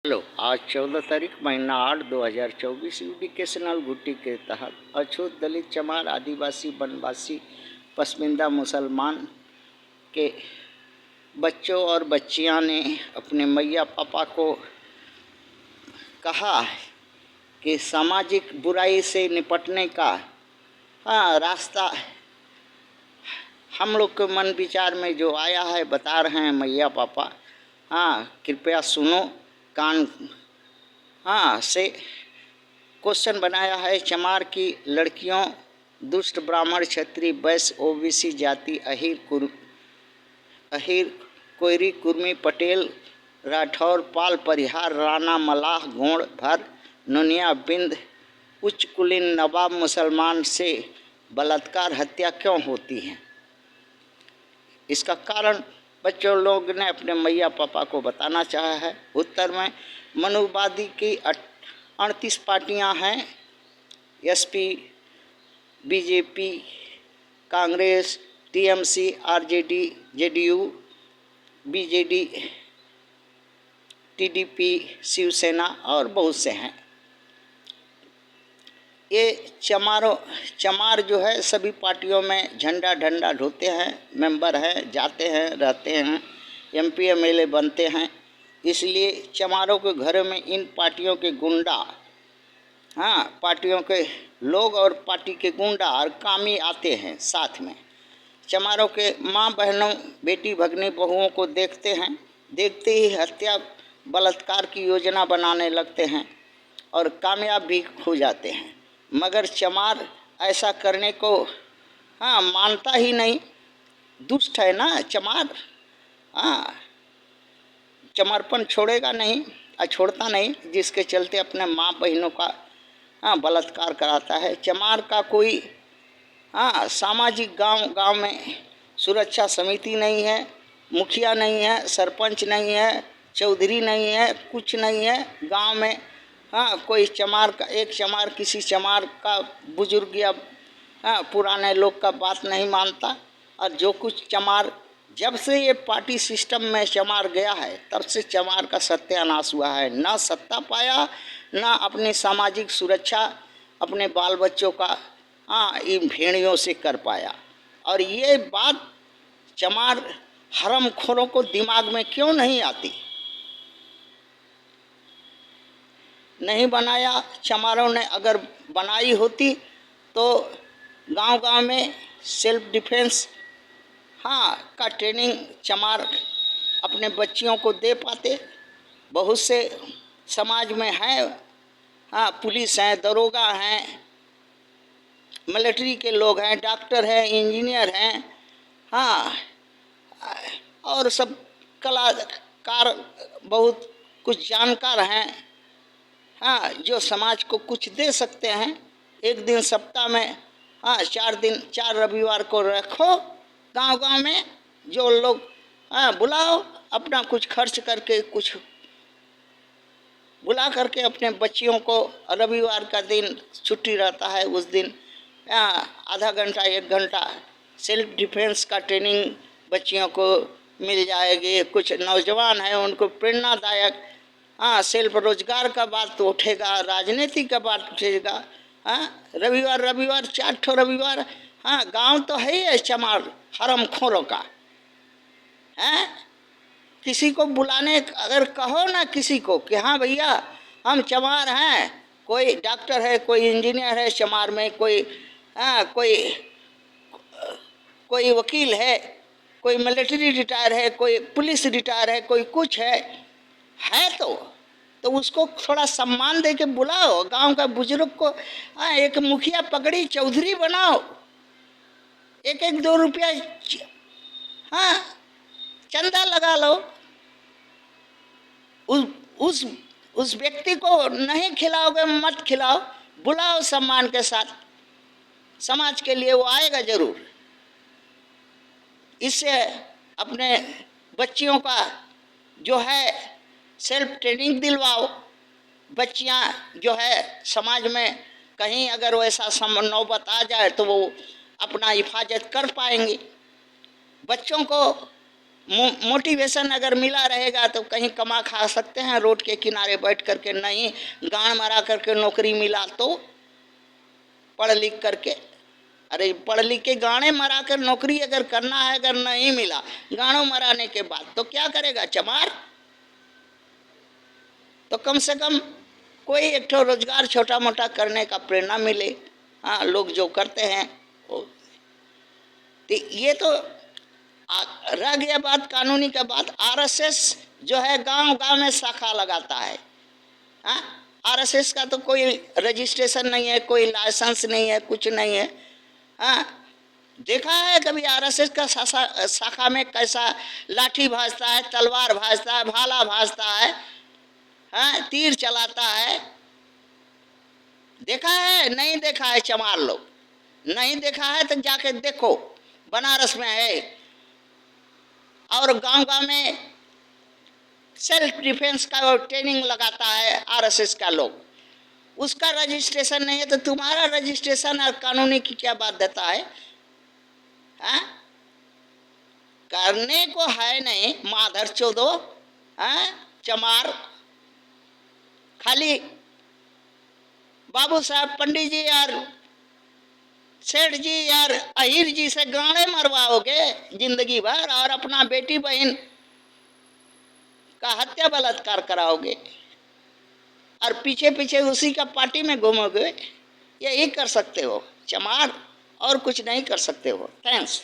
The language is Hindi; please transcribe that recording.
हेलो, आज 14 तारीख महीना 8 2024 एजुकेशनल गुट्टी के तहत अछूत दलित चमार आदिवासी वनवासी पसमिंदा मुसलमान के बच्चों और बच्चियां ने अपने मैया पापा को कहा है कि सामाजिक बुराई से निपटने का रास्ता हम लोग के मन विचार में जो आया है बता रहे हैं मैया पापा। कृपया सुनो। कान से क्वेश्चन बनाया है। चमार की लड़कियों दुष्ट ब्राह्मण क्षत्रिय वैश्य ओबीसी जाति अहिर कोयरी कुर्मी पटेल राठौर पाल परिहार राणा मलाह गोंड भर नोनिया बिंद उच्च कुलीन नवाब मुसलमान से बलात्कार हत्या क्यों होती है? इसका कारण बच्चों लोग ने अपने मैया पापा को बताना चाहा है। उत्तर में मनुवादी की 38 पार्टियां हैं। SP, BJP, Congress, TMC, RJD, JDU, BJD, TDP, Shivsena और बहुत से हैं। ये चमार जो है सभी पार्टियों में झंडा ढंडा ढोते हैं, मेंबर हैं, जाते हैं, रहते हैं, एमपी एमएलए बनते हैं। इसलिए चमारों के घरों में इन पार्टियों के गुंडा, पार्टियों के लोग और पार्टी के गुंडा और कामी आते हैं साथ में। चमारों के माँ बहनों, बेटी भगनी बहुओं को देखते ही हत्या बलात्कार की योजना बनाने लगते हैं और कामयाब भी हो जाते हैं। मगर चमार ऐसा करने को मानता ही नहीं। दुष्ट है ना चमार। चमारपन छोड़ेगा नहीं और छोड़ता नहीं, जिसके चलते अपने माँ बहनों का बलात्कार कराता है। चमार का कोई सामाजिक गांव में सुरक्षा समिति नहीं है, मुखिया नहीं है, सरपंच नहीं है, चौधरी नहीं है, कुछ नहीं है गांव में। कोई चमार का किसी चमार का बुजुर्ग या पुराने लोग का बात नहीं मानता। और जो कुछ चमार, जब से ये पार्टी सिस्टम में चमार गया है तब से चमार का सत्यानाश हुआ है। ना सत्ता पाया, ना अपनी सामाजिक सुरक्षा अपने बाल बच्चों का इन भेड़ियों से कर पाया। और ये बात चमार हरामखोरों को दिमाग में क्यों नहीं आती? नहीं बनाया। चमारों ने अगर बनाई होती तो गांव-गांव में सेल्फ डिफेंस का ट्रेनिंग चमार अपने बच्चियों को दे पाते। बहुत से समाज में हैं, पुलिस हैं, दरोगा हैं, मिलिट्री के लोग हैं, डॉक्टर हैं, इंजीनियर हैं, और सब कलाकार बहुत कुछ जानकार हैं, जो समाज को कुछ दे सकते हैं। एक दिन सप्ताह में 4 रविवार को रखो गांव-गांव में, जो लोग बुलाओ, अपना कुछ खर्च करके कुछ बुला करके अपने बच्चियों को, रविवार का दिन छुट्टी रहता है, उस दिन आधा घंटा 1 घंटा सेल्फ डिफेंस का ट्रेनिंग बच्चियों को मिल जाएगी। कुछ नौजवान हैं उनको प्रेरणादायक सेल्फ रोजगार का बात तो उठेगा, राजनीति का बात उठेगा। रविवार 4 ठो रविवार। गांव तो है ही चमार हरामखोरों का। किसी को बुलाने अगर कहो ना किसी को कि हाँ भैया हम चमार हैं, कोई डॉक्टर है, कोई इंजीनियर है चमार में, कोई वकील है, कोई मिलिट्री रिटायर है, कोई पुलिस रिटायर है, कोई कुछ है तो उसको थोड़ा सम्मान दे के बुलाओ। गांव का बुजुर्ग को एक मुखिया पकड़ी चौधरी बनाओ, 1-2 रुपया चंदा लगा लो। उस व्यक्ति को नहीं खिलाओगे, मत खिलाओ, बुलाओ सम्मान के साथ। समाज के लिए वो आएगा जरूर। इससे अपने बच्चियों का जो है सेल्फ ट्रेनिंग दिलवाओ। बच्चियां जो है समाज में कहीं अगर वैसा नौबत आ जाए तो वो अपना हिफाजत कर पाएंगी। बच्चों को मोटिवेशन अगर मिला रहेगा तो कहीं कमा खा सकते हैं रोड के किनारे बैठ करके, नहीं गांड मरा करके नौकरी मिला तो पढ़ लिख करके, अरे पढ़ लिख के गाने मरा कर नौकरी अगर करना है, अगर नहीं मिला गानों मराने के बाद तो क्या करेगा चमार? तो कम से कम कोई एक ठो रोजगार छोटा मोटा करने का प्रेरणा मिले। हाँ, लोग जो करते हैं वो, तो ये तो रह गया बात कानूनी का बात। आरएसएस जो है गांव गांव में शाखा लगाता है। हाँ, आरएसएस का तो कोई रजिस्ट्रेशन नहीं है, कोई लाइसेंस नहीं है, कुछ नहीं है। हाँ, देखा है कभी आरएसएस का शाखा में कैसा लाठी भाजता है, तलवार भाजता है, भाला भाजता है, हाँ, तीर चलाता है? देखा है? नहीं देखा है चमार लोग, नहीं देखा है तो जाके देखो, बनारस में है। और गांव गांव में सेल्फ डिफेंस का ट्रेनिंग लगाता है आरएसएस का लोग, उसका रजिस्ट्रेशन नहीं है तो तुम्हारा रजिस्ट्रेशन और कानूनी की क्या बाध्यता है? हाँ? करने को है नहीं माधर चोदो। हाँ, चमार खाली बाबू साहब पंडित जी और सेठ जी यार अहिर जी से गाने मरवाओगे जिंदगी भर, और अपना बेटी बहन का हत्या बलात्कार कराओगे, और पीछे पीछे उसी का पार्टी में घूमोगे। यही कर सकते हो चमार, और कुछ नहीं कर सकते हो। थैंक्स।